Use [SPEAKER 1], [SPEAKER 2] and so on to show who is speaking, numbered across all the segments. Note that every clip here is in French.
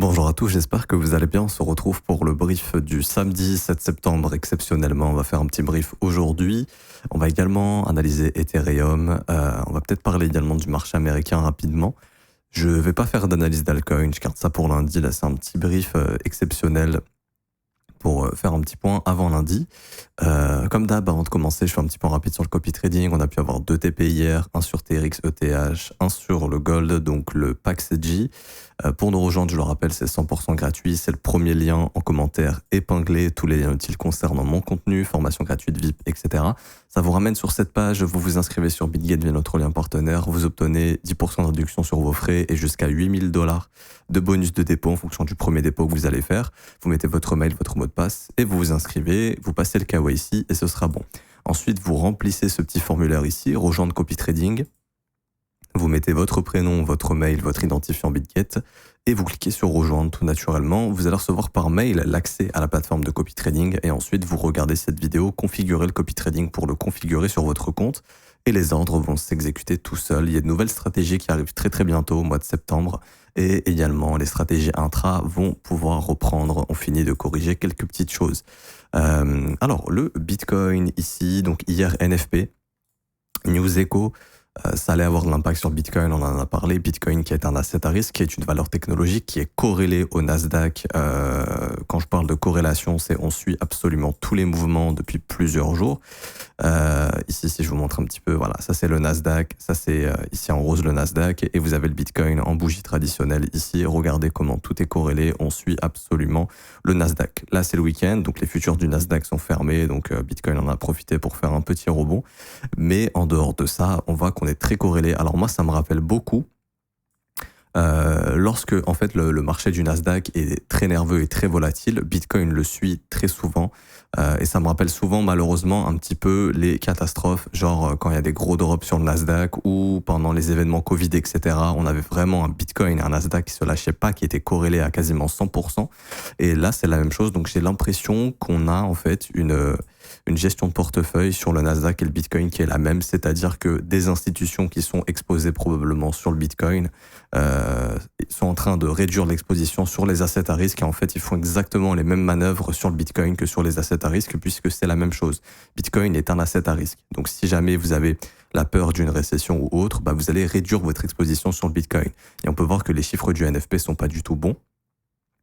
[SPEAKER 1] Bonjour à tous, j'espère que vous allez bien. On se retrouve pour le brief du samedi 7 septembre. Exceptionnellement, on va faire un petit brief aujourd'hui. On va également analyser Ethereum. On va peut-être parler également du marché américain rapidement. Je vais pas faire d'analyse d'altcoin, je garde ça pour lundi. Là, c'est un petit brief exceptionnel pour faire un petit point avant lundi. Comme d'hab, avant de commencer, je fais un petit point rapide sur le copy trading. On a pu avoir 2 TP hier, un sur TRX ETH, un sur le Gold, donc le PAXG. Pour nous rejoindre, je le rappelle, c'est 100% gratuit. C'est le premier lien en commentaire épinglé. Tous les liens utiles concernant mon contenu, formation gratuite, VIP, etc. Ça vous ramène sur cette page. Vous vous inscrivez sur Bitget via notre lien partenaire. Vous obtenez 10% de réduction sur vos frais et jusqu'à $8 000 de bonus de dépôt en fonction du premier dépôt que vous allez faire. Vous mettez votre mail, votre mot de passe et vous vous inscrivez. Vous passez le KYC et ce sera bon. Ensuite, vous remplissez ce petit formulaire ici, rejoindre copy trading. Vous mettez votre prénom, votre mail, votre identifiant Bitget et vous cliquez sur rejoindre tout naturellement. Vous allez recevoir par mail l'accès à la plateforme de copy trading et ensuite vous regardez cette vidéo, configurez le copy trading pour le configurer sur votre compte et les ordres vont s'exécuter tout seuls. Il y a de nouvelles stratégies qui arrivent très très bientôt au mois de septembre et également les stratégies intra vont pouvoir reprendre. On finit de corriger quelques petites choses. Alors le Bitcoin ici, donc hier NFP, News Echo. Ça allait avoir de l'impact sur Bitcoin, on en a parlé. Bitcoin qui est un asset à risque, qui est une valeur technologique qui est corrélée au Nasdaq. Quand je parle de corrélation, c'est on suit absolument tous les mouvements depuis plusieurs jours. Ici, si je vous montre un petit peu, voilà, ça c'est le Nasdaq, ça c'est ici en rose le Nasdaq, et vous avez le Bitcoin en bougie traditionnelle ici. Regardez comment tout est corrélé, on suit absolument le Nasdaq. Là c'est le week-end, donc les futurs du Nasdaq sont fermés, donc Bitcoin en a profité pour faire un petit rebond. Mais en dehors de ça, on voit qu'on est très corrélé. Alors moi, ça me rappelle beaucoup lorsque en fait le marché du Nasdaq est très nerveux et très volatile, Bitcoin le suit très souvent et ça me rappelle souvent malheureusement un petit peu les catastrophes, genre quand il y a des gros drops sur le Nasdaq ou pendant les événements Covid, etc. On avait vraiment un Bitcoin et un Nasdaq qui se lâchaient pas, qui étaient corrélés à quasiment 100%. Et là, c'est la même chose. Donc j'ai l'impression qu'on a en fait une gestion de portefeuille sur le Nasdaq et le Bitcoin qui est la même, c'est-à-dire que des institutions qui sont exposées probablement sur le Bitcoin sont en train de réduire l'exposition sur les assets à risque et en fait ils font exactement les mêmes manœuvres sur le Bitcoin que sur les assets à risque puisque c'est la même chose. Bitcoin est un asset à risque. Donc si jamais vous avez la peur d'une récession ou autre, bah vous allez réduire votre exposition sur le Bitcoin. Et on peut voir que les chiffres du NFP sont pas du tout bons.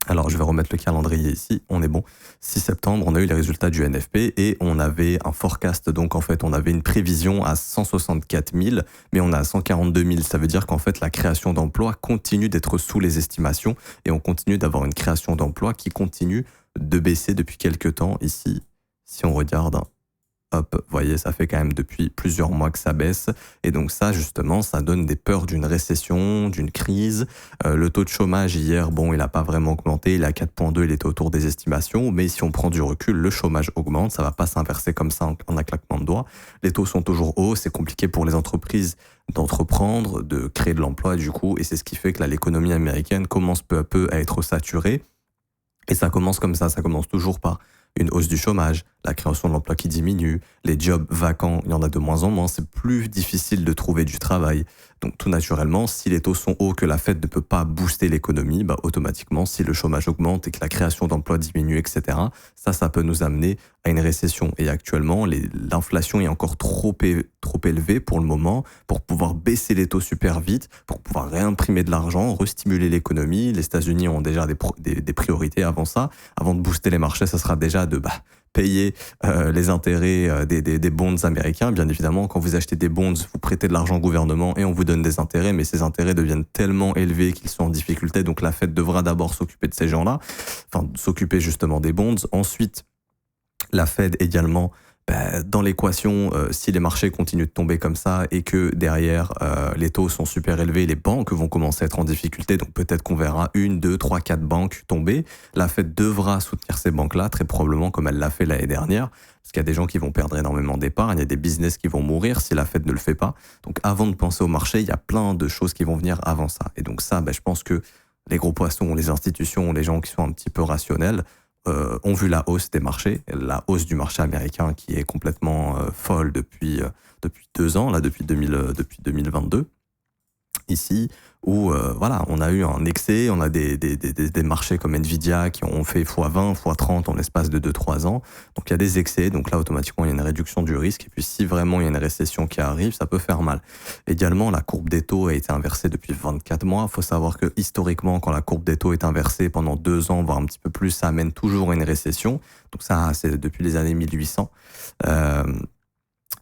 [SPEAKER 1] Alors, je vais remettre le calendrier ici. On est bon. 6 septembre, on a eu les résultats du NFP et on avait un forecast. Donc, en fait, on avait une prévision à 164 000, mais on a à 142 000. Ça veut dire qu'en fait, la création d'emplois continue d'être sous les estimations et on continue d'avoir une création d'emplois qui continue de baisser depuis quelques temps. Ici, si on regarde, hop, vous voyez, ça fait quand même depuis plusieurs mois que ça baisse. Et donc ça, justement, ça donne des peurs d'une récession, d'une crise. Le taux de chômage hier, bon, il n'a pas vraiment augmenté. Il est à 4,2, il était autour des estimations. Mais si on prend du recul, le chômage augmente. Ça va pas s'inverser comme ça en un claquement de doigts. Les taux sont toujours hauts. C'est compliqué pour les entreprises d'entreprendre, de créer de l'emploi, du coup. Et c'est ce qui fait que là, l'économie américaine commence peu à peu à être saturée. Et ça commence comme ça commence toujours par une hausse du chômage, la création de l'emploi qui diminue, les jobs vacants, il y en a de moins en moins, c'est plus difficile de trouver du travail. Donc tout naturellement, si les taux sont hauts, que la Fed ne peut pas booster l'économie, bah automatiquement, si le chômage augmente et que la création d'emplois diminue, etc., ça peut nous amener à une récession. Et actuellement, l'inflation est encore trop élevée pour le moment, pour pouvoir baisser les taux super vite, pour pouvoir réimprimer de l'argent, restimuler l'économie. Les États-Unis ont déjà des priorités avant ça. Avant de booster les marchés, ça sera déjà de payer les intérêts des bonds américains. Bien évidemment, quand vous achetez des bonds, vous prêtez de l'argent au gouvernement et on vous donne des intérêts, mais ces intérêts deviennent tellement élevés qu'ils sont en difficulté. Donc la Fed devra d'abord s'occuper de ces gens-là, enfin s'occuper justement des bonds. Ensuite, la Fed également, dans l'équation, si les marchés continuent de tomber comme ça et que derrière les taux sont super élevés, les banques vont commencer à être en difficulté, donc peut-être qu'on verra 1, 2, 3, 4 banques tomber. La Fed devra soutenir ces banques-là, très probablement comme elle l'a fait l'année dernière, parce qu'il y a des gens qui vont perdre énormément d'épargne, il y a des business qui vont mourir si la Fed ne le fait pas. Donc avant de penser au marché, il y a plein de choses qui vont venir avant ça. Et donc ça, je pense que les gros poissons, les institutions, les gens qui sont un petit peu rationnels, ont vu la hausse des marchés, la hausse du marché américain qui est complètement folle depuis 2 ans, là depuis 2022. ici, où voilà, on a eu un excès, on a des marchés comme Nvidia qui ont fait x20, x30 en l'espace de 2-3 ans. Donc il y a des excès, donc là automatiquement il y a une réduction du risque. Et puis si vraiment il y a une récession qui arrive, ça peut faire mal. Également, la courbe des taux a été inversée depuis 24 mois. Il faut savoir que historiquement, quand la courbe des taux est inversée pendant 2 ans, voire un petit peu plus, ça amène toujours à une récession. Donc ça, c'est depuis les années 1800, euh,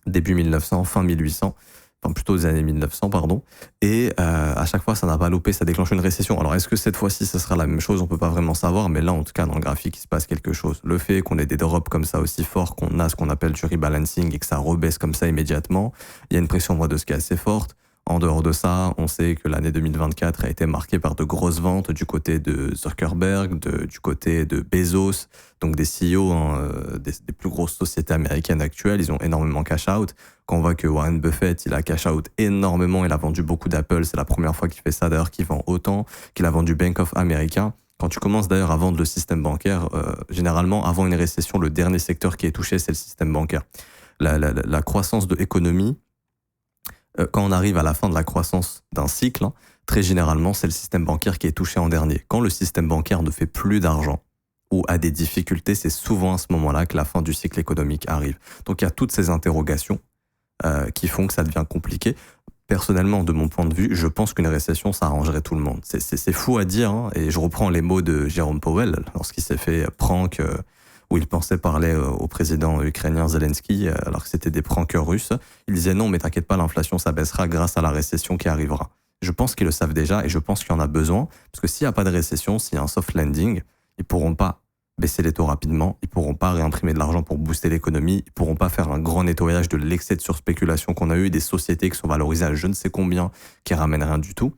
[SPEAKER 1] début 1900, fin 1800. Enfin plutôt des années 1900, pardon. Et à chaque fois, ça n'a pas loupé, ça déclenche une récession. Alors est-ce que cette fois-ci, ça sera la même chose? On peut pas vraiment savoir, mais là, en tout cas, dans le graphique, il se passe quelque chose. Le fait qu'on ait des drops comme ça aussi forts, qu'on a ce qu'on appelle du rebalancing et que ça rebaisse comme ça immédiatement, il y a une pression mois-de qui est assez forte. En dehors de ça, on sait que l'année 2024 a été marquée par de grosses ventes du côté de Zuckerberg, du côté de Bezos, donc des CEO des plus grosses sociétés américaines actuelles. Ils ont énormément cash out. Quand on voit que Warren Buffett, il a cash out énormément, il a vendu beaucoup d'Apple, c'est la première fois qu'il fait ça d'ailleurs, qu'il vend autant, qu'il a vendu Bank of America. Quand tu commences d'ailleurs à vendre le système bancaire, généralement, avant une récession, le dernier secteur qui est touché, c'est le système bancaire. La croissance de l'économie, quand on arrive à la fin de la croissance d'un cycle, hein, très généralement, c'est le système bancaire qui est touché en dernier. Quand le système bancaire ne fait plus d'argent ou a des difficultés, c'est souvent à ce moment-là que la fin du cycle économique arrive. Donc il y a toutes ces interrogations qui font que ça devient compliqué. Personnellement, de mon point de vue, je pense qu'une récession, ça arrangerait tout le monde. C'est fou à dire, hein, et je reprends les mots de Jérôme Powell lorsqu'il s'est fait prank, où il pensait parler au président ukrainien Zelensky, alors que c'était des prankeurs russes. Il disait non, mais t'inquiète pas, l'inflation, ça baissera grâce à la récession qui arrivera. Je pense qu'ils le savent déjà, et je pense qu'il y en a besoin, parce que s'il n'y a pas de récession, s'il y a un soft landing, ils pourront pas baisser les taux rapidement, ils pourront pas réimprimer de l'argent pour booster l'économie, ils pourront pas faire un grand nettoyage de l'excès de surspéculation qu'on a eu, des sociétés qui sont valorisées à je ne sais combien, qui ramènent rien du tout.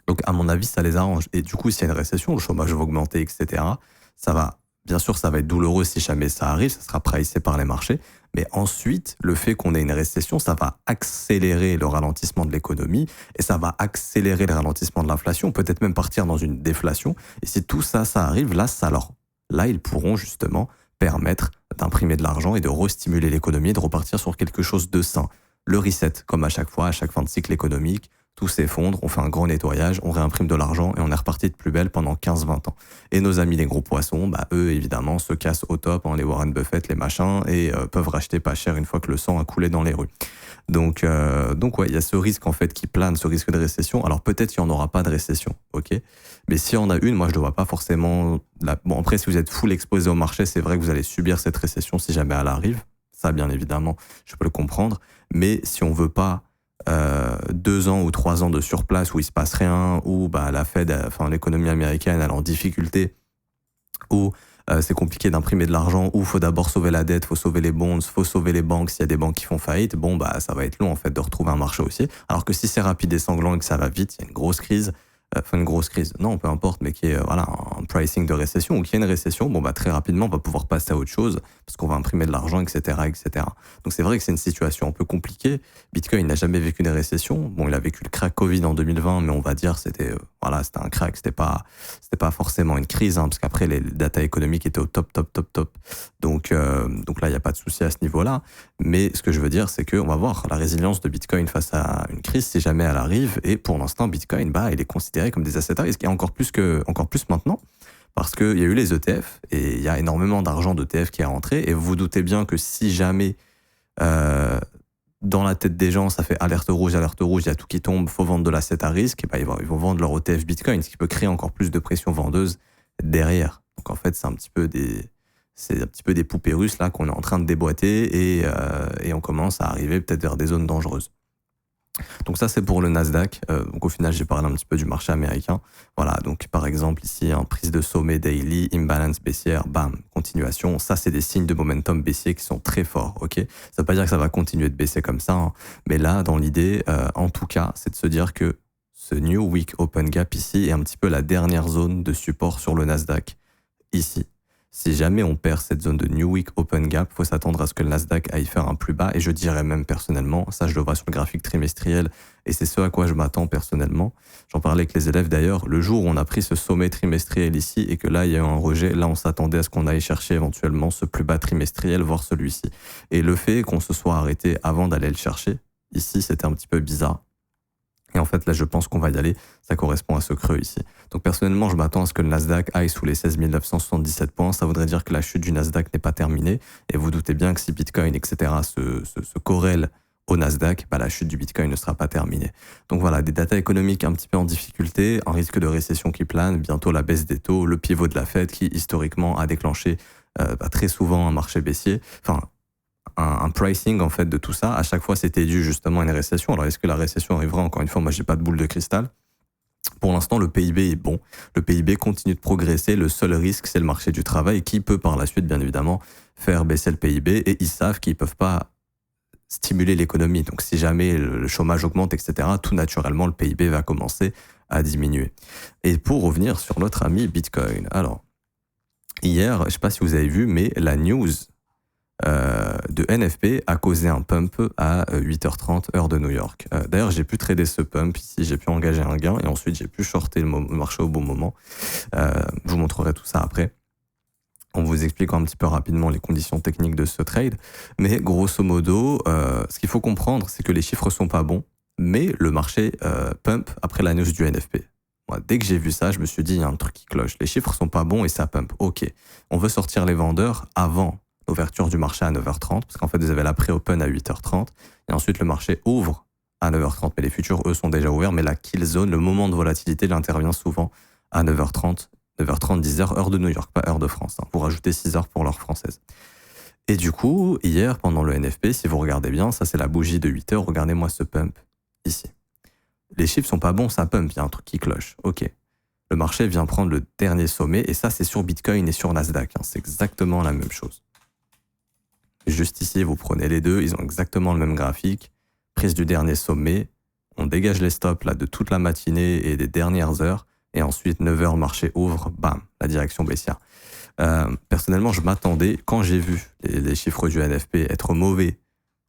[SPEAKER 1] Donc à mon avis, ça les arrange. Et du coup, s'il y a une récession, le chômage va augmenter, etc., ça va, bien sûr, ça va être douloureux si jamais ça arrive, ça sera pricé par les marchés, mais ensuite, le fait qu'on ait une récession, ça va accélérer le ralentissement de l'économie et ça va accélérer le ralentissement de l'inflation, peut-être même partir dans une déflation. Et si tout ça, ça arrive, là, ils pourront justement permettre d'imprimer de l'argent et de restimuler l'économie et de repartir sur quelque chose de sain. Le reset, comme à chaque fois, à chaque fin de cycle économique, tout s'effondre, on fait un grand nettoyage, on réimprime de l'argent et on est reparti de plus belle pendant 15-20 ans. Et nos amis les gros poissons, bah, eux, évidemment, se cassent au top, hein, les Warren Buffett, les machins, et peuvent racheter pas cher une fois que le sang a coulé dans les rues. Donc ouais, il y a ce risque en fait qui plane, ce risque de récession. Alors peut-être qu'il n'y en aura pas de récession, ok. Mais si on a une, moi je ne vois pas forcément. Bon après, si vous êtes full exposé au marché, c'est vrai que vous allez subir cette récession si jamais elle arrive. Ça, bien évidemment, je peux le comprendre. Mais si on veut pas 2 ans ou 3 ans de surplace où il se passe rien, où bah la Fed, enfin l'économie américaine, elle est en difficulté, où c'est compliqué d'imprimer de l'argent, où faut d'abord sauver la dette, faut sauver les bonds, faut sauver les banques s'il y a des banques qui font faillite, bon bah ça va être long en fait de retrouver un marché aussi. Alors que si c'est rapide et sanglant et que ça va vite, il y a une grosse crise, non peu importe, mais qui est voilà un pricing de récession ou qu'il y a une récession, bon bah très rapidement on va pouvoir passer à autre chose parce qu'on va imprimer de l'argent, etc., etc. Donc c'est vrai que c'est une situation un peu compliquée. Bitcoin n'a jamais vécu une récession. Bon, il a vécu le crack Covid en 2020, mais on va dire c'était c'était un crack, c'était pas forcément une crise, hein, parce qu'après les data économiques étaient au top. Donc là il n'y a pas de souci à ce niveau-là. Mais ce que je veux dire, c'est qu'on va voir la résilience de Bitcoin face à une crise si jamais elle arrive. Et pour l'instant, Bitcoin, bah, il est considéré comme des assets à risque, et encore plus maintenant, parce qu'il y a eu les ETF, et il y a énormément d'argent d'ETF qui est rentré, et vous vous doutez bien que si jamais dans la tête des gens, ça fait alerte rouge, il y a tout qui tombe, faut vendre de l'asset à risque, et bah, ils vont vendre leur ETF Bitcoin, ce qui peut créer encore plus de pression vendeuse derrière. Donc en fait, c'est un petit peu des poupées russes là qu'on est en train de déboîter, et on commence à arriver peut-être vers des zones dangereuses. Donc ça, c'est pour le Nasdaq. Donc au final, j'ai parlé un petit peu du marché américain. Voilà, donc par exemple ici, prise de sommet daily, imbalance baissière, bam, continuation. Ça, c'est des signes de momentum baissier qui sont très forts, ok. Ça veut pas dire que ça va continuer de baisser comme ça, hein. Mais là, dans l'idée, en tout cas, c'est de se dire que ce New Week Open Gap ici est un petit peu la dernière zone de support sur le Nasdaq ici. Si jamais on perd cette zone de New Week Open Gap, faut s'attendre à ce que le Nasdaq aille faire un plus bas, et je dirais même personnellement, ça je le vois sur le graphique trimestriel, et c'est ce à quoi je m'attends personnellement. J'en parlais avec les élèves d'ailleurs, le jour où on a pris ce sommet trimestriel ici, et que là il y a eu un rejet, là on s'attendait à ce qu'on aille chercher éventuellement ce plus bas trimestriel, voire celui-ci. Et le fait qu'on se soit arrêté avant d'aller le chercher, ici c'était un petit peu bizarre. Et en fait, là, je pense qu'on va y aller. Ça correspond à ce creux ici. Donc, personnellement, je m'attends à ce que le Nasdaq aille sous les 16 977 points. Ça voudrait dire que la chute du Nasdaq n'est pas terminée. Et vous doutez bien que si Bitcoin, etc., se corrèlent au Nasdaq, la chute du Bitcoin ne sera pas terminée. Donc voilà, des datas économiques un petit peu en difficulté, un risque de récession qui plane, bientôt la baisse des taux, le pivot de la Fed qui, historiquement, a déclenché très souvent un marché baissier. Enfin, un pricing en fait de tout ça. À chaque fois, c'était dû justement à une récession. Alors, est-ce que la récession arrivera? Encore une fois, moi, j'ai pas de boule de cristal. Pour l'instant, le PIB est bon. Le PIB continue de progresser. Le seul risque, c'est le marché du travail qui peut par la suite, bien évidemment, faire baisser le PIB. Et ils savent qu'ils peuvent pas stimuler l'économie. Donc, si jamais le chômage augmente, etc., tout naturellement, le PIB va commencer à diminuer. Et pour revenir sur notre ami Bitcoin. Alors, hier, je sais pas si vous avez vu, mais la news de NFP a causé un pump à 8h30 heure de New York. D'ailleurs, j'ai pu trader ce pump ici, j'ai pu engager un gain et ensuite j'ai pu shorter le marché au bon moment. Je vous montrerai tout ça après. On vous explique un petit peu rapidement les conditions techniques de ce trade. Mais grosso modo, ce qu'il faut comprendre, c'est que les chiffres sont pas bons, mais le marché pump après la news du NFP. Moi, dès que j'ai vu ça, je me suis dit, il y a un truc qui cloche. Les chiffres sont pas bons et ça pump. Ok, on veut sortir les vendeurs avant l'ouverture du marché à 9h30, parce qu'en fait, vous avez la pré-open à 8h30, et ensuite le marché ouvre à 9h30, mais les futurs, eux, sont déjà ouverts, mais la kill zone, le moment de volatilité, il intervient souvent à 9h30, 10h, heure de New York, pas heure de France, hein, pour ajouter 6 heures pour l'heure française. Et du coup, hier, pendant le NFP, si vous regardez bien, ça c'est la bougie de 8h, regardez-moi ce pump, ici. Les chiffres sont pas bons, ça pump, il y a un truc qui cloche, ok. Le marché vient prendre le dernier sommet, et ça c'est sur Bitcoin et sur Nasdaq, hein, c'est exactement la même chose. Juste ici, vous prenez les deux, ils ont exactement le même graphique. Prise du dernier sommet, on dégage les stops là de toute la matinée et des dernières heures, et ensuite 9h, marché ouvre, bam, la direction baissière. Personnellement, je m'attendais, quand j'ai vu les chiffres du NFP être mauvais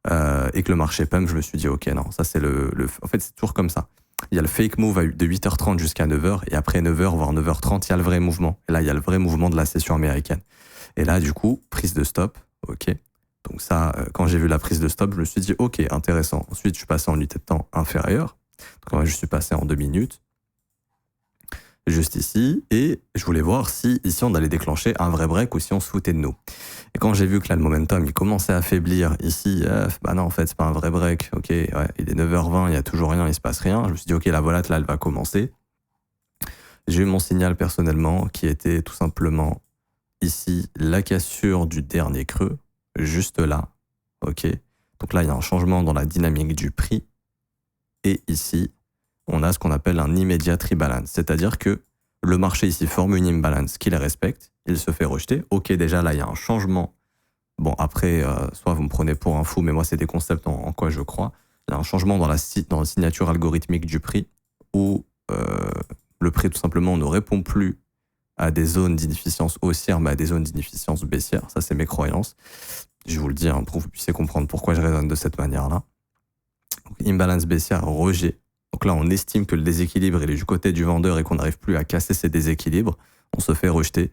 [SPEAKER 1] et que le marché pump, je me suis dit, ok, non, ça c'est en fait, c'est toujours comme ça. Il y a le fake move de 8h30 jusqu'à 9h, et après 9h, voire 9h30, il y a le vrai mouvement. Et là, il y a le vrai mouvement de la session américaine. Et là, du coup, prise de stop, ok. Donc ça, quand j'ai vu la prise de stop, je me suis dit, ok, intéressant. Ensuite, je suis passé en unité de temps inférieure. Donc je suis passé en 2 minutes, juste ici. Et je voulais voir si ici, on allait déclencher un vrai break ou si on se foutait de nous. Et quand j'ai vu que là, le momentum, il commençait à faiblir ici, non, en fait, c'est pas un vrai break. Ok, ouais, il est 9h20, il n'y a toujours rien, il se passe rien. Je me suis dit, ok, la volate, là, elle va commencer. J'ai eu mon signal personnellement qui était tout simplement ici, la cassure du dernier creux. Juste là, ok. Donc là, il y a un changement dans la dynamique du prix. Et ici, on a ce qu'on appelle un immediate rebalance. C'est-à-dire que le marché ici forme une imbalance qui les respecte, il se fait rejeter. Ok, déjà là, il y a un changement. Bon, après, soit vous me prenez pour un fou, mais moi, c'est des concepts en quoi je crois. Il y a un changement dans la signature algorithmique du prix où le prix, tout simplement, ne répond plus à des zones d'inefficience haussière, mais à des zones d'inefficience baissière. Ça, c'est mes croyances. Je vous le dis, pour que vous puissiez comprendre pourquoi je raisonne de cette manière-là. Donc, imbalance baissière, rejet. Donc là, on estime que le déséquilibre il est du côté du vendeur et qu'on n'arrive plus à casser ces déséquilibres. On se fait rejeter.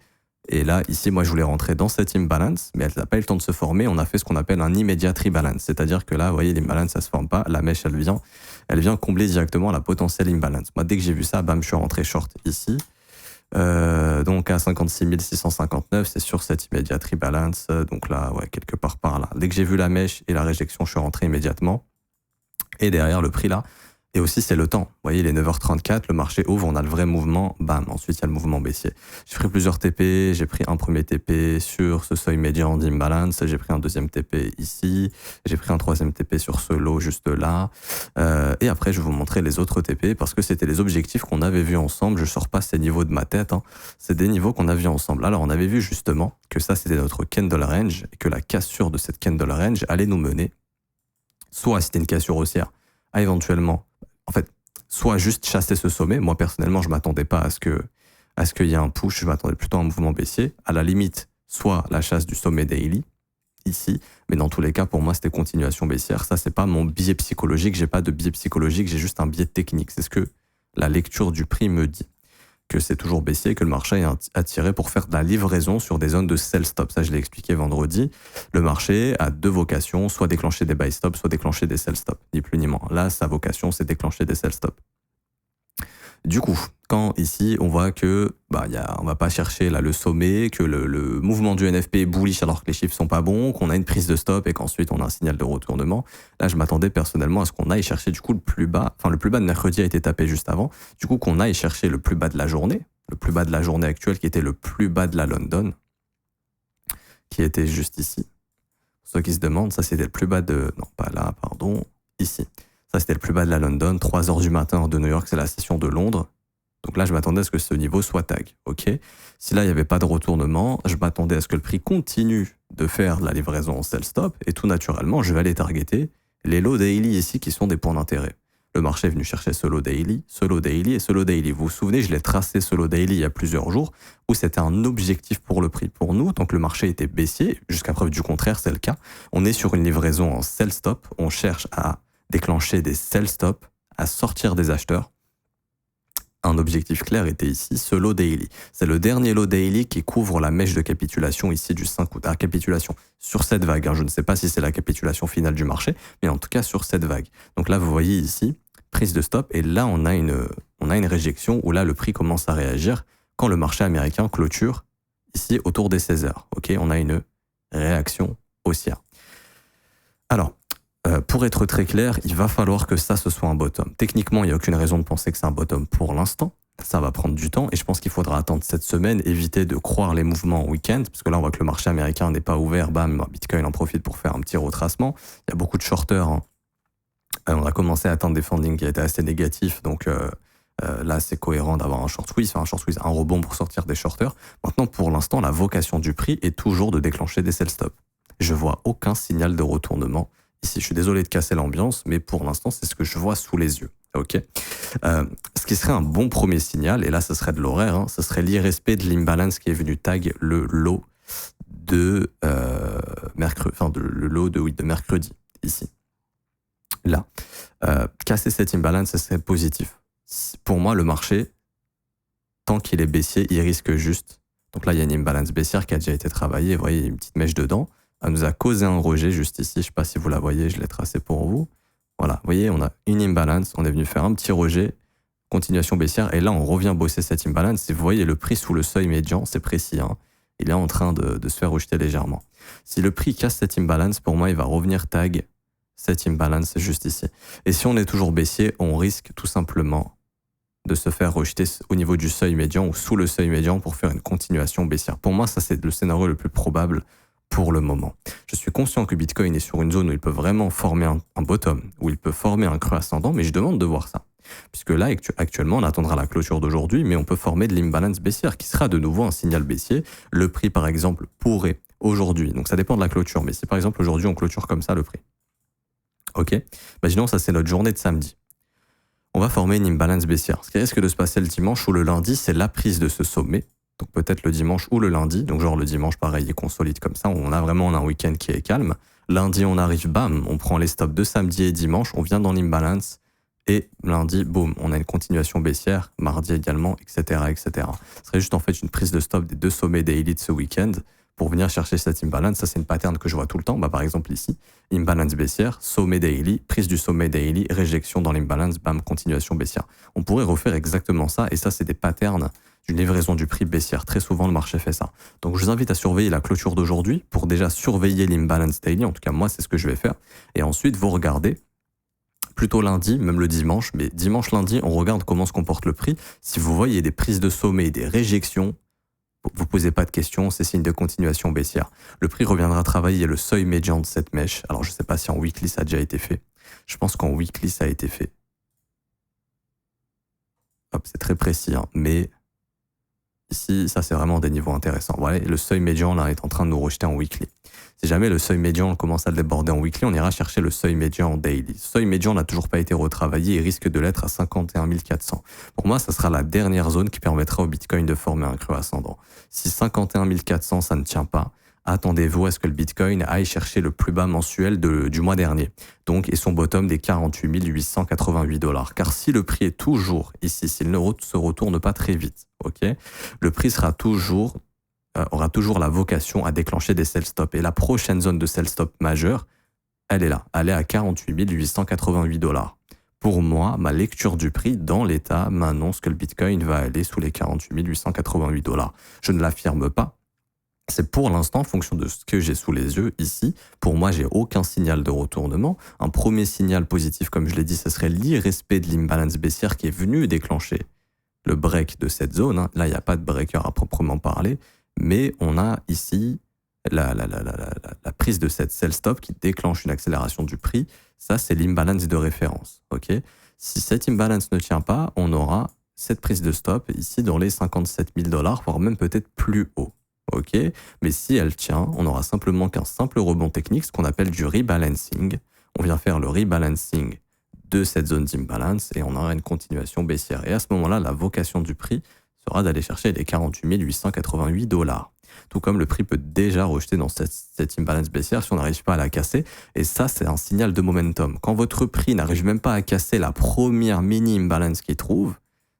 [SPEAKER 1] Et là, ici, moi, je voulais rentrer dans cette imbalance, mais elle n'a pas eu le temps de se former. On a fait ce qu'on appelle un immediate rebalance. C'est-à-dire que là, vous voyez, l'imbalance, ça ne se forme pas. La mèche, elle vient combler directement la potentielle imbalance. Moi, dès que j'ai vu ça, bam, je suis rentré short ici. Donc à 56 659, c'est sur cette immediate rebalance. Donc là, ouais, quelque part par là. Dès que j'ai vu la mèche et la réjection, je suis rentré immédiatement. Et derrière le prix là, et aussi c'est le temps. Vous voyez, il est 9h34, le marché ouvre, on a le vrai mouvement, bam, ensuite il y a le mouvement baissier. J'ai pris plusieurs TP, j'ai pris un premier TP sur ce seuil médian d'imbalance, j'ai pris un deuxième TP ici, j'ai pris un troisième TP sur ce lot juste là, et après je vais vous montrer les autres TP parce que c'était les objectifs qu'on avait vus ensemble. Je sors pas ces niveaux de ma tête, hein. C'est des niveaux qu'on a vus ensemble. Alors on avait vu justement que ça c'était notre candle range et que la cassure de cette candle range allait nous mener, soit c'était une cassure haussière, à éventuellement, en fait, soit juste chasser ce sommet. Moi, personnellement, je ne m'attendais pas à ce qu'il y ait un push, je m'attendais plutôt à un mouvement baissier. À la limite, soit la chasse du sommet daily, ici, mais dans tous les cas, pour moi, c'était continuation baissière. Ça, c'est pas mon biais psychologique, j'ai pas de biais psychologique, j'ai juste un biais technique. C'est ce que la lecture du prix me dit. que c'est toujours baissier et que le marché est attiré pour faire de la livraison sur des zones de sell stop. Ça, je l'ai expliqué vendredi. Le marché a deux vocations, soit déclencher des buy stop, soit déclencher des sell stop, ni plus ni moins. Là, sa vocation, c'est déclencher des sell stop. Du coup, quand ici, on voit que on va pas chercher là le sommet, que le mouvement du NFP est bullish alors que les chiffres sont pas bons, qu'on a une prise de stop et qu'ensuite on a un signal de retournement, là je m'attendais personnellement à ce qu'on aille chercher du coup le plus bas, enfin le plus bas de mercredi a été tapé juste avant, du coup qu'on aille chercher le plus bas de la journée, actuelle qui était le plus bas de la London, qui était juste ici. Pour ceux qui se demandent, ça c'était le plus bas de... Non, pas là, pardon, ici. Ça, c'était le plus bas de la London, 3h du matin de New York, c'est la session de Londres. Donc là, je m'attendais à ce que ce niveau soit tag. Ok. Si là, il n'y avait pas de retournement, je m'attendais à ce que le prix continue de faire la livraison en sell stop et tout naturellement, je vais aller targeter les low daily ici qui sont des points d'intérêt. Le marché est venu chercher ce low daily et ce low daily. Vous vous souvenez, je l'ai tracé ce low daily il y a plusieurs jours où c'était un objectif pour le prix. Pour nous, tant que le marché était baissier, jusqu'à preuve du contraire, c'est le cas, on est sur une livraison en sell stop, on cherche à déclencher des sell stop, à sortir des acheteurs. Un objectif clair était ici, ce low daily. C'est le dernier low daily qui couvre la mèche de capitulation ici du 5 août. Capitulation sur cette vague. Je ne sais pas si c'est la capitulation finale du marché, mais en tout cas sur cette vague. Donc là, vous voyez ici, prise de stop, et là, on a une réjection où là, le prix commence à réagir quand le marché américain clôture ici autour des 16 heures. Ok, on a une réaction haussière. Alors, pour être très clair, il va falloir que ça, ce soit un bottom. Techniquement, il n'y a aucune raison de penser que c'est un bottom pour l'instant. Ça va prendre du temps et je pense qu'il faudra attendre cette semaine, éviter de croire les mouvements en week-end, parce que là, on voit que le marché américain n'est pas ouvert. Bam, Bitcoin en profite pour faire un petit retracement. Il y a beaucoup de shorters. On a commencé à atteindre des fundings qui étaient assez négatifs, donc là, c'est cohérent d'avoir un short squeeze, un rebond pour sortir des shorters. Maintenant, pour l'instant, la vocation du prix est toujours de déclencher des sell stop. Je vois aucun signal de retournement. Ici, je suis désolé de casser l'ambiance, mais pour l'instant, c'est ce que je vois sous les yeux. Ok. Ce qui serait un bon premier signal, et là, ce serait de l'horaire, ce serait l'irrespect de l'imbalance qui est venu tag le low de mercredi, de mercredi ici. Là, casser cette imbalance, ce serait positif. Pour moi, le marché, tant qu'il est baissier, il risque juste. Donc là, il y a une imbalance baissière qui a déjà été travaillée. Vous voyez, il y a une petite mèche dedans. Elle nous a causé un rejet juste ici. Je ne sais pas si vous la voyez, je l'ai tracé pour vous. Voilà, vous voyez, on a une imbalance. On est venu faire un petit rejet, continuation baissière. Et là, on revient bosser cette imbalance. Et vous voyez, le prix sous le seuil médian, c'est précis. Il est en train de se faire rejeter légèrement. Si le prix casse cette imbalance, pour moi, il va revenir tag cette imbalance juste ici. Et si on est toujours baissier, on risque tout simplement de se faire rejeter au niveau du seuil médian ou sous le seuil médian pour faire une continuation baissière. Pour moi, ça, c'est le scénario le plus probable pour le moment. Je suis conscient que Bitcoin est sur une zone où il peut vraiment former un bottom, où il peut former un creux ascendant, mais je demande de voir ça. Puisque là, actuellement, on attendra la clôture d'aujourd'hui, mais on peut former de l'imbalance baissière, qui sera de nouveau un signal baissier. Le prix, par exemple, pourrait aujourd'hui, donc ça dépend de la clôture, mais si par exemple aujourd'hui on clôture comme ça le prix, ok, imaginons ça c'est notre journée de samedi, on va former une imbalance baissière. Ce qui risque de se passer le dimanche ou le lundi, c'est la prise de ce sommet. Donc peut-être le dimanche ou le lundi. Donc genre le dimanche, pareil, il consolide comme ça. On a vraiment un week-end qui est calme. Lundi, on arrive, bam, on prend les stops de samedi et dimanche. On vient dans l'imbalance. Et lundi, boum, on a une continuation baissière. Mardi également, etc., etc. Ce serait juste en fait une prise de stop des deux sommets daily de ce week-end pour venir chercher cette imbalance. Ça, c'est une pattern que je vois tout le temps. Par exemple ici, imbalance baissière, sommet daily, prise du sommet daily, réjection dans l'imbalance, bam, continuation baissière. On pourrait refaire exactement ça. Et ça, c'est des patterns d'une livraison du prix baissière. Très souvent, le marché fait ça. Donc, je vous invite à surveiller la clôture d'aujourd'hui pour déjà surveiller l'imbalance daily. En tout cas, moi, c'est ce que je vais faire. Et ensuite, vous regardez plutôt lundi, même le dimanche. Mais dimanche, lundi, on regarde comment se comporte le prix. Si vous voyez des prises de sommet, des réjections, vous posez pas de questions, c'est signe de continuation baissière. Le prix reviendra travailler le seuil médian de cette mèche. Alors, je sais pas si en weekly, ça a déjà été fait. Je pense qu'en weekly, ça a été fait. Hop, c'est très précis, mais ici, ça, c'est vraiment des niveaux intéressants. Voilà, le seuil médian, là, est en train de nous rejeter en weekly. Si jamais le seuil médian commence à le déborder en weekly, on ira chercher le seuil médian en daily. Le seuil médian n'a toujours pas été retravaillé et risque de l'être à 51 400. Pour moi, ça sera la dernière zone qui permettra au Bitcoin de former un creux ascendant. Si 51 400, ça ne tient pas, attendez-vous à ce que le Bitcoin aille chercher le plus bas mensuel du mois dernier. Donc, et son bottom des 48 888 $. Car si le prix est toujours ici, s'il ne se retourne pas très vite, ok, le prix aura toujours la vocation à déclencher des sell stops. Et la prochaine zone de sell stop majeure, elle est là. Elle est à 48 888 $. Pour moi, ma lecture du prix dans l'état m'annonce que le Bitcoin va aller sous les 48 888 $. Je ne l'affirme pas. C'est pour l'instant, en fonction de ce que j'ai sous les yeux ici. Pour moi, j'ai aucun signal de retournement. Un premier signal positif, comme je l'ai dit, ce serait l'irrespect de l'imbalance baissière qui est venu déclencher le break de cette zone. Là, il n'y a pas de breaker à proprement parler, mais on a ici la prise de cette sell stop qui déclenche une accélération du prix. Ça, c'est l'imbalance de référence. Ok. Si cette imbalance ne tient pas, on aura cette prise de stop ici dans les 57 000 $, voire même peut-être plus haut. Ok. Mais si elle tient, on aura simplement qu'un simple rebond technique, ce qu'on appelle du rebalancing. On vient faire le rebalancing de cette zone d'imbalance et on aura une continuation baissière. Et à ce moment-là, la vocation du prix sera d'aller chercher les 48 888 $. Tout comme le prix peut déjà rejeter dans cette imbalance baissière si on n'arrive pas à la casser. Et ça, c'est un signal de momentum. Quand votre prix n'arrive même pas à casser la première mini-imbalance qu'il trouve,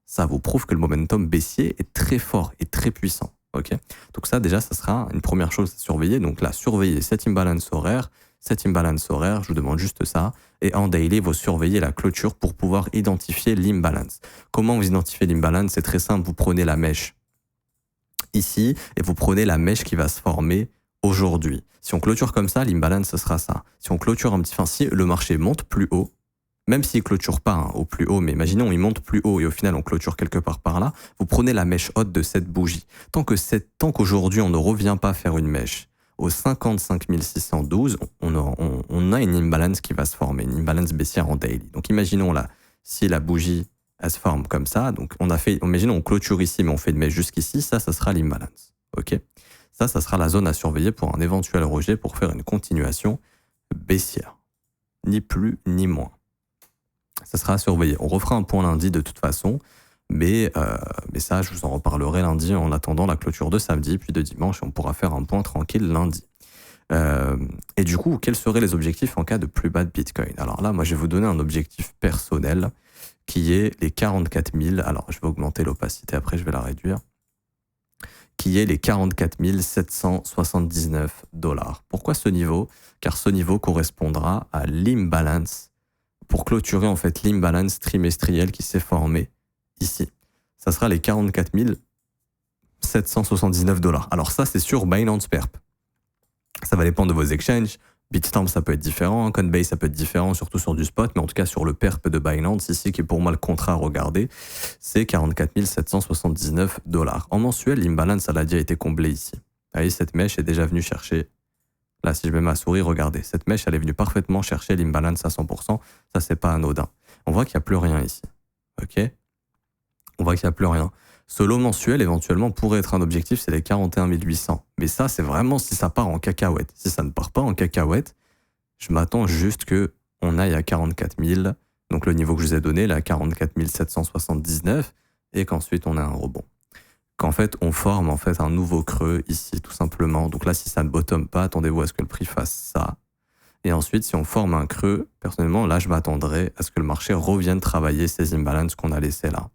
[SPEAKER 1] ça vous prouve que le momentum baissier est très fort et très puissant. Okay. Donc ça, déjà, ça sera une première chose à surveiller. Donc là, surveillez cette imbalance horaire. Cette imbalance horaire, je vous demande juste ça. Et en daily, vous surveillez la clôture pour pouvoir identifier l'imbalance. Comment vous identifiez l'imbalance? C'est très simple. Vous prenez la mèche ici et vous prenez la mèche qui va se former aujourd'hui. Si on clôture comme ça, l'imbalance, ce sera ça. Si on clôture un petit... Enfin, si le marché monte plus haut, même s'il ne clôture pas au plus haut, mais imaginons il monte plus haut et au final on clôture quelque part par là, vous prenez la mèche haute de cette bougie. Tant qu'aujourd'hui on ne revient pas faire une mèche au 55 612, on a une imbalance qui va se former, une imbalance baissière en daily. Donc imaginons là, si la bougie elle se forme comme ça, donc imaginons on clôture ici mais on fait une mèche jusqu'ici, ça sera l'imbalance. Ok. Ça sera la zone à surveiller pour un éventuel rejet pour faire une continuation baissière. Ni plus ni moins. Ça sera à surveiller. On refera un point lundi de toute façon, mais ça, je vous en reparlerai lundi en attendant la clôture de samedi, puis de dimanche, on pourra faire un point tranquille lundi. Et du coup, quels seraient les objectifs en cas de plus bas de Bitcoin? Alors là, moi, je vais vous donner un objectif personnel qui est les 44 000. Alors, je vais augmenter l'opacité, après, je vais la réduire. Qui est les 44 779 $. Pourquoi ce niveau? Car ce niveau correspondra à l'imbalance pour clôturer en fait l'imbalance trimestrielle qui s'est formée ici. Ça sera les 44 779 $. Alors ça, c'est sur Binance Perp. Ça va dépendre de vos exchanges. Bitstamp, ça peut être différent. Coinbase, ça peut être différent, surtout sur du spot. Mais en tout cas, sur le Perp de Binance, ici, qui est pour moi le contrat à regarder, c'est 44 779 $. En mensuel, l'imbalance, elle a déjà été comblée ici. Vous voyez, cette mèche est déjà venue chercher. Là, si je mets ma souris, regardez. Cette mèche, elle est venue parfaitement chercher l'imbalance à 100%. Ça, c'est pas anodin. On voit qu'il n'y a plus rien ici. OK? On voit qu'il n'y a plus rien. Ce lot mensuel, éventuellement, pourrait être un objectif, c'est les 41 800. Mais ça, c'est vraiment si ça part en cacahuète. Si ça ne part pas en cacahuète, je m'attends juste qu'on aille à 44 000. Donc, le niveau que je vous ai donné, là, 44 779. Et qu'ensuite, on a un rebond. Qu'en fait, on forme en fait un nouveau creux ici, tout simplement. Donc là, si ça ne bottom pas, attendez-vous à ce que le prix fasse ça. Et ensuite, si on forme un creux, personnellement, là, je m'attendrai à ce que le marché revienne travailler ces imbalances qu'on a laissées là.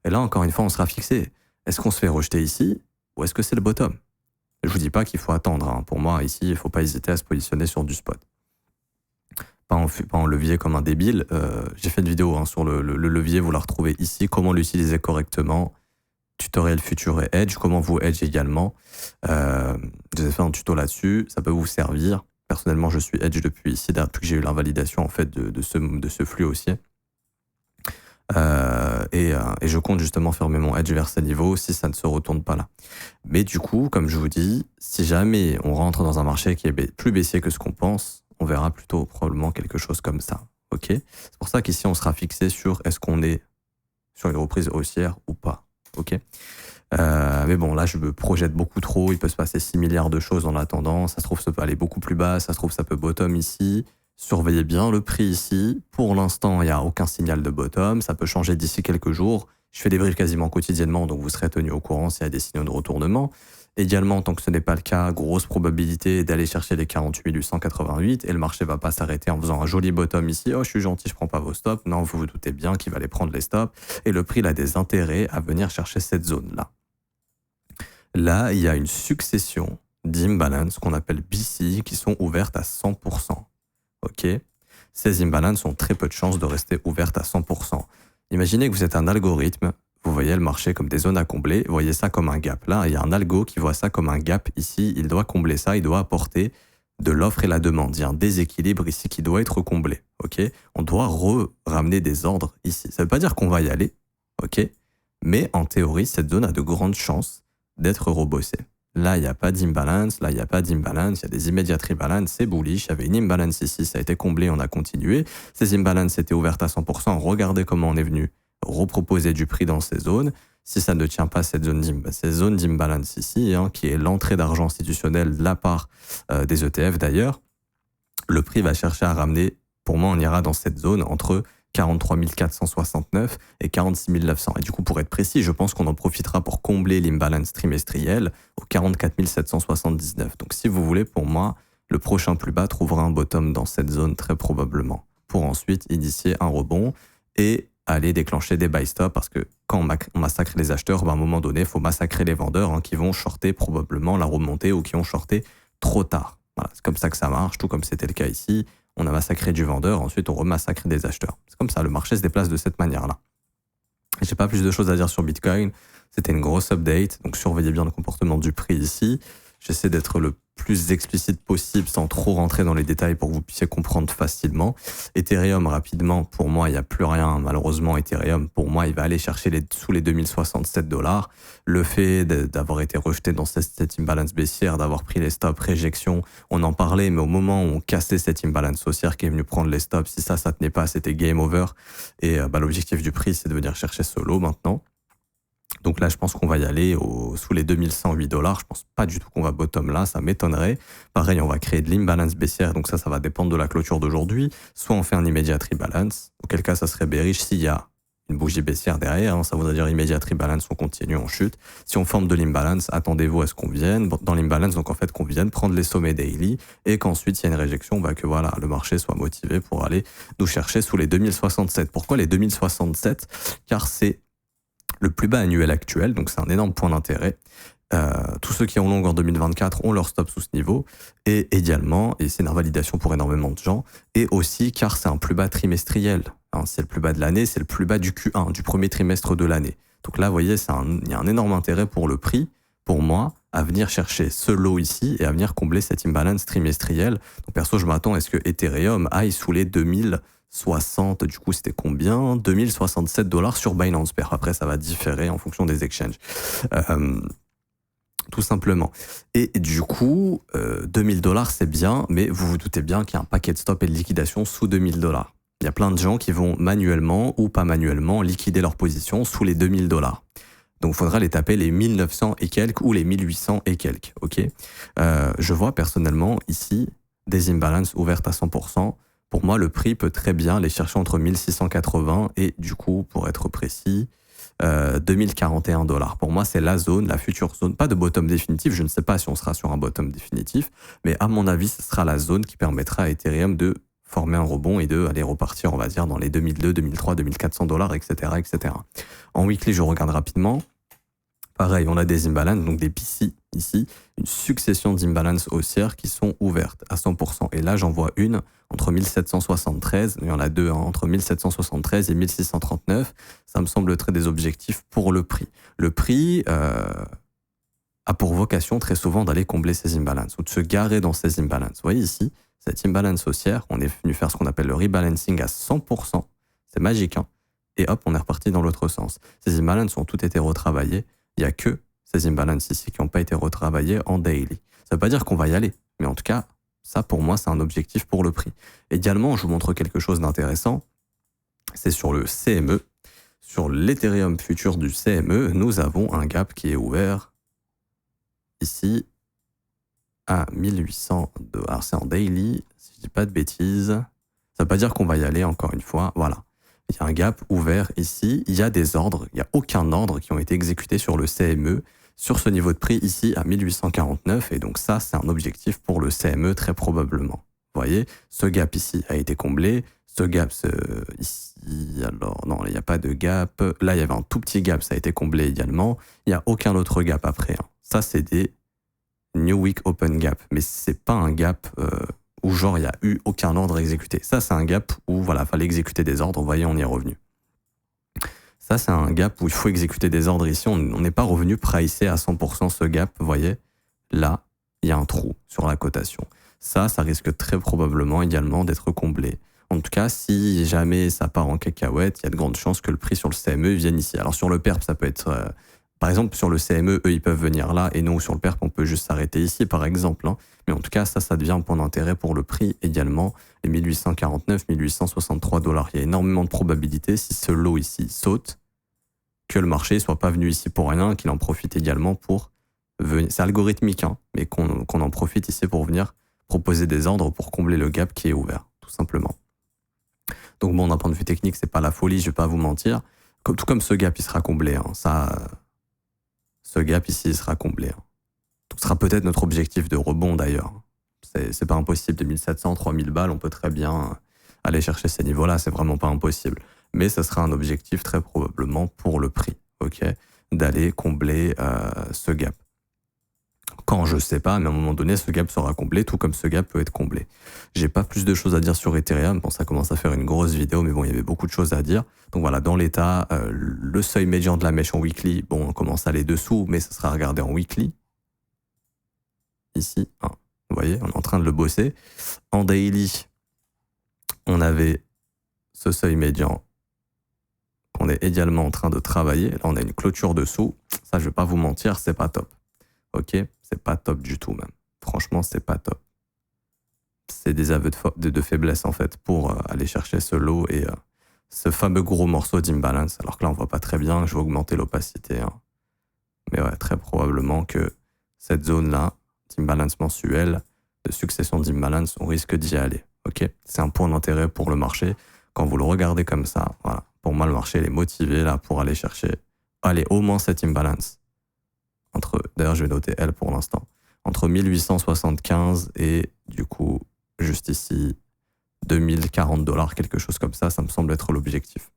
[SPEAKER 1] Et là, encore une fois, on sera fixé. Est-ce qu'on se fait rejeter ici ou est-ce que c'est le bottom? Je vous dis pas qu'il faut attendre. Hein. Pour moi, ici, il faut pas hésiter à se positionner sur du spot. Pas en levier comme un débile. J'ai fait une vidéo sur le levier, vous la retrouvez ici. Comment l'utiliser correctement? Tutoriel futur et edge, comment vous edge également. Je vous ai fait un tuto là-dessus, ça peut vous servir. Personnellement, je suis edge depuis ici, depuis que j'ai eu l'invalidation en fait de ce flux haussier. Et je compte justement fermer mon edge vers ces niveaux si ça ne se retourne pas là. Mais du coup, comme je vous dis, si jamais on rentre dans un marché qui est plus baissier que ce qu'on pense, on verra plutôt probablement quelque chose comme ça. Ok? C'est pour ça qu'ici, on sera fixé sur est-ce qu'on est sur une reprise haussière ou pas. Ok. Mais bon, là, je me projette beaucoup trop. Il peut se passer 6 milliards de choses en attendant. Ça se trouve, ça peut aller beaucoup plus bas. Ça se trouve, ça peut bottom ici. Surveillez bien le prix ici. Pour l'instant, il n'y a aucun signal de bottom. Ça peut changer d'ici quelques jours. Je fais des briefs quasiment quotidiennement, donc vous serez tenu au courant s'il y a des signaux de retournement. Également, tant que ce n'est pas le cas, grosse probabilité d'aller chercher les 48 888 et le marché va pas s'arrêter en faisant un joli bottom ici. Oh, je suis gentil, je prends pas vos stops. Non, vous vous doutez bien qu'il va aller prendre les stops et le prix il a des intérêts à venir chercher cette zone-là. Là, il y a une succession d'imbalances qu'on appelle BC qui sont ouvertes à 100%. Ok ? Ces imbalances ont très peu de chances de rester ouvertes à 100%. Imaginez que vous êtes un algorithme, vous voyez le marché comme des zones à combler, vous voyez ça comme un gap. Là, il y a un algo qui voit ça comme un gap ici, il doit combler ça, il doit apporter de l'offre et la demande. Il y a un déséquilibre ici qui doit être comblé. Ok ? On doit ramener des ordres ici. Ça ne veut pas dire qu'on va y aller, ok ? Mais en théorie, cette zone a de grandes chances d'être rebossée. Là, il n'y a pas d'imbalance, là, il n'y a pas d'imbalance, il y a des immediate rebalance, c'est bullish, il y avait une imbalance ici, ça a été comblé, on a continué. Ces imbalances étaient ouvertes à 100%, regardez comment on est venu reproposer du prix dans ces zones. Si ça ne tient pas cette zone d'imbalance ici, qui est l'entrée d'argent institutionnel de la part des ETF d'ailleurs, le prix va chercher à ramener, pour moi on ira dans cette zone entre 43 469 et 46 900. Et du coup, pour être précis, je pense qu'on en profitera pour combler l'imbalance trimestriel au 44 779. Donc si vous voulez, pour moi, le prochain plus bas trouvera un bottom dans cette zone très probablement, pour ensuite initier un rebond et aller déclencher des buy stop, parce que quand on massacre les acheteurs, à un moment donné, il faut massacrer les vendeurs qui vont shorter probablement la remontée ou qui ont shorté trop tard. Voilà, c'est comme ça que ça marche, tout comme c'était le cas ici. On a massacré du vendeur, ensuite on remassacre des acheteurs. C'est comme ça, le marché se déplace de cette manière-là. J'ai pas plus de choses à dire sur Bitcoin. C'était une grosse update, donc surveillez bien le comportement du prix ici. J'essaie d'être le plus explicite possible sans trop rentrer dans les détails pour que vous puissiez comprendre facilement. Ethereum, rapidement, pour moi, il n'y a plus rien. Malheureusement, Ethereum, pour moi, il va aller chercher sous les 2067 $. Le fait d'avoir été rejeté dans cette imbalance baissière, d'avoir pris les stops, réjection, on en parlait, mais au moment où on cassait cette imbalance haussière qui est venue prendre les stops, si ça tenait pas, c'était game over. Et l'objectif du prix, c'est de venir chercher ce lot maintenant. Donc là, je pense qu'on va y aller sous les 2108 $. Je pense pas du tout qu'on va bottom là, ça m'étonnerait. Pareil, on va créer de l'imbalance baissière, donc ça va dépendre de la clôture d'aujourd'hui. Soit on fait un immediate rebalance, auquel cas ça serait bearish s'il y a une bougie baissière derrière, ça voudrait dire immediate rebalance, on continue, on chute. Si on forme de l'imbalance, attendez-vous à ce qu'on vienne dans l'imbalance, donc en fait qu'on vienne prendre les sommets daily et qu'ensuite il y a une réjection, que voilà, le marché soit motivé pour aller nous chercher sous les 2067. Pourquoi les 2067 ? Car c'est le plus bas annuel actuel, donc c'est un énorme point d'intérêt. Tous ceux qui ont long en 2024 ont leur stop sous ce niveau, et également, et c'est une invalidation pour énormément de gens, et aussi car c'est un plus bas trimestriel. C'est le plus bas de l'année, c'est le plus bas du Q1, du premier trimestre de l'année. Donc là, vous voyez, il y a un énorme intérêt pour le prix, pour moi, à venir chercher ce lot ici et à venir combler cette imbalance trimestrielle. Donc perso, je m'attends à ce que Ethereum aille sous les 2060, du coup c'était combien ? 2067 $ sur Binance Pair. Après ça va différer en fonction des exchanges. Tout simplement. Et du coup, 2000 $ c'est bien, mais vous vous doutez bien qu'il y a un paquet de stop et de liquidation sous 2000 $. Il y a plein de gens qui vont manuellement ou pas manuellement liquider leur position sous les 2000 $. Donc il faudra les taper les 1900 et quelques ou les 1800 et quelques. Ok. Je vois personnellement ici des imbalances ouvertes à 100%. Pour moi, le prix peut très bien les chercher entre 1680 et du coup, pour être précis, 2041 $. Pour moi, c'est la zone, la future zone, pas de bottom définitif, je ne sais pas si on sera sur un bottom définitif, mais à mon avis, ce sera la zone qui permettra à Ethereum de former un rebond et de aller repartir, on va dire, dans les 2002, 2003, 2400 $, etc., etc. En weekly, je regarde rapidement. Pareil, on a des imbalances, donc des PC ici, une succession d'imbalances haussières qui sont ouvertes à 100%. Et là, j'en vois une entre 1773, il y en a deux, entre 1773 et 1639. Ça me semble très des objectifs pour le prix. Le prix a pour vocation très souvent d'aller combler ces imbalances ou de se garer dans ces imbalances. Vous voyez ici, cette imbalance haussière, on est venu faire ce qu'on appelle le rebalancing à 100%. C'est magique, et hop, on est reparti dans l'autre sens. Ces imbalances ont toutes été retravaillées. Il n'y a que ces imbalances ici qui n'ont pas été retravaillées en daily. Ça ne veut pas dire qu'on va y aller, mais en tout cas, ça pour moi, c'est un objectif pour le prix. Également, je vous montre quelque chose d'intéressant, c'est sur le CME. Sur l'Ethereum futur du CME, nous avons un gap qui est ouvert ici à 1800 $. Alors c'est en daily, si je dis pas de bêtises. Ça ne veut pas dire qu'on va y aller encore une fois, voilà. Il y a un gap ouvert ici, il y a des ordres, il n'y a aucun ordre qui ont été exécutés sur le CME. sur ce niveau de prix ici à 1849, et donc ça, c'est un objectif pour le CME très probablement. Vous voyez, ce gap ici a été comblé, ce gap ici, alors non, il n'y a pas de gap, là il y avait un tout petit gap, ça a été comblé également, il n'y a aucun autre gap après. Hein. Ça, c'est des New Week Open Gap, mais c'est pas un gap où genre il n'y a eu aucun ordre exécuté. Ça, c'est un gap où voilà, fallait exécuter des ordres, vous voyez, on y est revenu. Ça, c'est un gap où il faut exécuter des ordres ici. On n'est pas revenu pricer à 100% ce gap. Vous voyez, là, il y a un trou sur la cotation. Ça risque très probablement également d'être comblé. En tout cas, si jamais ça part en cacahuète, il y a de grandes chances que le prix sur le CME vienne ici. Alors sur le PERP, ça peut être... par exemple, sur le CME, eux, ils peuvent venir là, et nous, sur le PERP, on peut juste s'arrêter ici, par exemple. Hein. Mais en tout cas, ça devient un point d'intérêt pour le prix également. Les 1849, 1863 $. Il y a énormément de probabilités, si ce lot ici saute, que le marché soit pas venu ici pour rien, qu'il en profite également pour venir. C'est algorithmique, hein, mais qu'on en profite ici pour venir proposer des ordres pour combler le gap qui est ouvert, tout simplement. Donc bon, d'un point de vue technique, c'est pas la folie, je vais pas vous mentir. Tout comme ce gap, il sera comblé. Hein, ce gap ici, il sera comblé. Hein. Ce sera peut-être notre objectif de rebond d'ailleurs. C'est pas impossible, 2700, 3000 balles, on peut très bien aller chercher ces niveaux-là, c'est vraiment pas impossible. Mais ce sera un objectif très probablement pour le prix, ok, d'aller combler ce gap. Quand je sais pas, mais à un moment donné, ce gap sera comblé, tout comme ce gap peut être comblé. J'ai pas plus de choses à dire sur Ethereum. Bon, ça commence à faire une grosse vidéo, mais bon, il y avait beaucoup de choses à dire. Donc voilà, dans l'état, le seuil médian de la mèche en weekly, bon, on commence à aller dessous, mais ça sera regardé en weekly. Ici, hein, vous voyez, on est en train de le bosser. En daily, on avait ce seuil médian qu'on est également en train de travailler. Là, on a une clôture dessous. Ça, je vais pas vous mentir, c'est pas top. Ok, c'est pas top du tout même. Franchement, c'est pas top. C'est des aveux de faiblesse en fait pour aller chercher ce lot et ce fameux gros morceau d'imbalance. Alors que là, on voit pas très bien. Je vais augmenter l'opacité. Hein. Mais ouais, très probablement que cette zone-là, d'imbalance mensuel, de succession d'imbalance, on risque d'y aller. Ok, c'est un point d'intérêt pour le marché. Quand vous le regardez comme ça, voilà. Pour moi, le marché il est motivé là pour aller chercher, au moins cette imbalance. D'ailleurs, je vais noter L pour l'instant. Entre 1875 et du coup, juste ici, 2040 $, quelque chose comme ça me semble être l'objectif.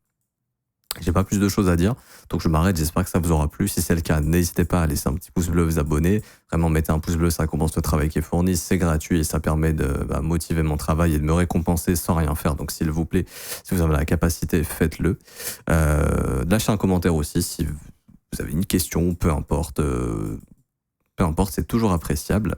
[SPEAKER 1] J'ai pas plus de choses à dire, donc je m'arrête, j'espère que ça vous aura plu. Si c'est le cas, n'hésitez pas à laisser un petit pouce bleu, vous abonner. Vraiment, mettez un pouce bleu, ça récompense le travail qui est fourni, c'est gratuit et ça permet de motiver mon travail et de me récompenser sans rien faire. Donc s'il vous plaît, si vous avez la capacité, faites-le. Lâchez un commentaire aussi si vous avez une question, peu importe, c'est toujours appréciable.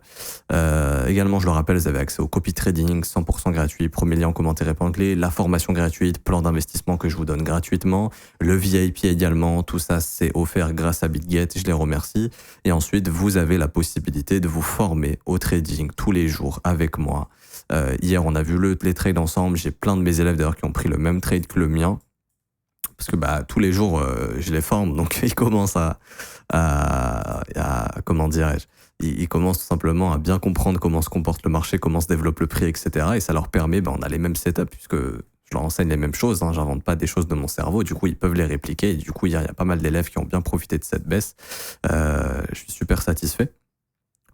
[SPEAKER 1] Également, je le rappelle, vous avez accès au copy trading 100% gratuit, premier lien en commentaire épinglé, la formation gratuite, plan d'investissement que je vous donne gratuitement, le VIP également, tout ça c'est offert grâce à BitGet, je les remercie. Et ensuite, vous avez la possibilité de vous former au trading tous les jours avec moi. Hier, on a vu les trades ensemble, j'ai plein de mes élèves d'ailleurs qui ont pris le même trade que le mien. Parce que tous les jours, je les forme, donc ils commencent comment dirais-je, ils commencent tout simplement à bien comprendre comment se comporte le marché, comment se développe le prix, etc. Et ça leur permet, on a les mêmes setups, puisque je leur enseigne les mêmes choses, hein, j'invente pas des choses de mon cerveau, du coup ils peuvent les répliquer, et du coup il y a pas mal d'élèves qui ont bien profité de cette baisse. Je suis super satisfait.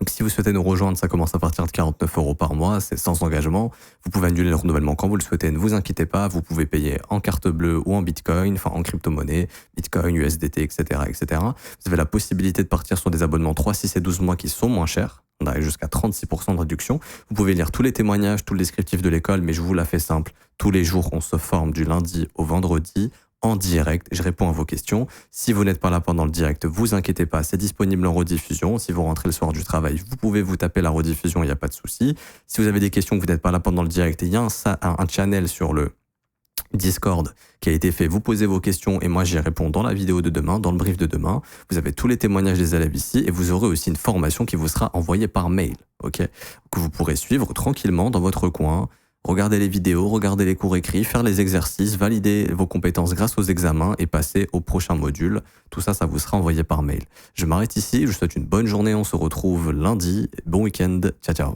[SPEAKER 1] Donc si vous souhaitez nous rejoindre, ça commence à partir de 49 € par mois, c'est sans engagement. Vous pouvez annuler le renouvellement quand vous le souhaitez, ne vous inquiétez pas. Vous pouvez payer en carte bleue ou en Bitcoin, enfin en crypto-monnaie, Bitcoin, USDT, etc., etc. Vous avez la possibilité de partir sur des abonnements 3, 6 et 12 mois qui sont moins chers. On arrive jusqu'à 36% de réduction. Vous pouvez lire tous les témoignages, tout le descriptif de l'école, mais je vous la fais simple. Tous les jours, on se forme du lundi au vendredi. En direct, je réponds à vos questions. Si vous n'êtes pas là pendant le direct, vous inquiétez pas, c'est disponible en rediffusion. Si vous rentrez le soir du travail, vous pouvez vous taper la rediffusion, il n'y a pas de souci. Si vous avez des questions que vous n'êtes pas là pendant le direct, il y a un channel sur le Discord qui a été fait. Vous posez vos questions et moi j'y réponds dans la vidéo de demain, dans le brief de demain. Vous avez tous les témoignages des élèves ici et vous aurez aussi une formation qui vous sera envoyée par mail, ok, que vous pourrez suivre tranquillement dans votre coin. Regardez les vidéos, regardez les cours écrits, faire les exercices, valider vos compétences grâce aux examens et passer au prochain module. Tout ça, ça vous sera envoyé par mail. Je m'arrête ici, je vous souhaite une bonne journée, on se retrouve lundi. Bon week-end, ciao ciao.